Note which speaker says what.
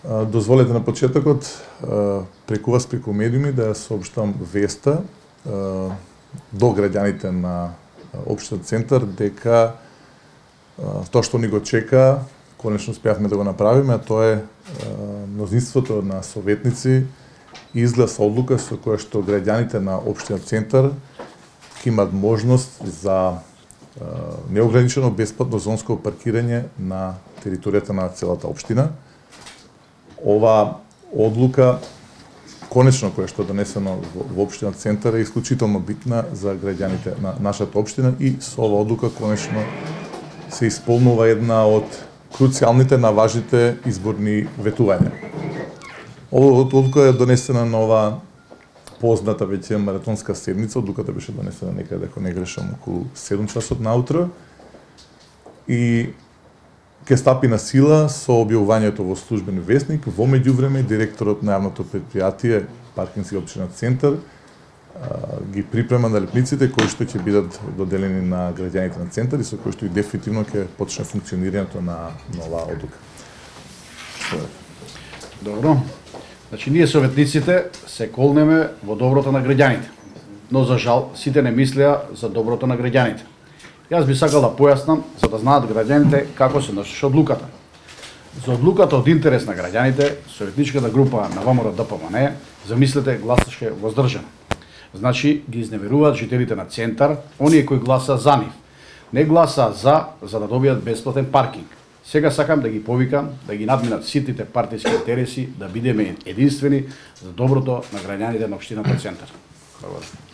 Speaker 1: Дозволете на почетокот, преку вас, преку медиуми, да ја сообштам веста до граѓаните на општина Центар, дека тоа што ни го чека, конечно успеавме да го направиме, а тоа е мнозинството на советници изгласа одлука со која што граѓаните на општина Центар ќе имат можност за неограничено бесплатно зонско паркирање на територијата на целата општина. Ова одлука, конечно која што е донесено во општина Центар, е исклучително битна за граѓаните на нашата општина и со ова одлука конечно се исполнува една од круцијалните, наважните изборни ветувања. Ова одлука е донесена на ова позната веќе маратонска седница, одлуката беше донесена некаде, ако не грешам, околу 7 часот наутро и ќе стапи на сила со објавувањето во службен весник. Во меѓувреме директорот на јавното предпријатие Паркински општина Центар ги припрема налепниците кои што ќе бидат доделени на граѓаните на Центар и со кои што и дефинитивно ќе почне функционирањето на оваа одлука.
Speaker 2: Добро. Значи, ние советниците се колнеме во доброто на граѓаните, но за жал сите не мислеа за доброто на граѓаните. Јас би сакал да појаснам, за да знаат граѓаните како се носеше одлуката. За одлуката од интерес на граѓаните, советничката група на ВМРО ДПМН, замислете, гласаше воздржано. Значи, ги изневеруваат жителите на Центар, оние кои гласа за нив. Не гласа за да добијат бесплатен паркинг. Сега сакам да ги повикам, да ги надминат ситните партиски интереси, да бидеме единствени за доброто на граѓаните на општината Центар. Благодарам.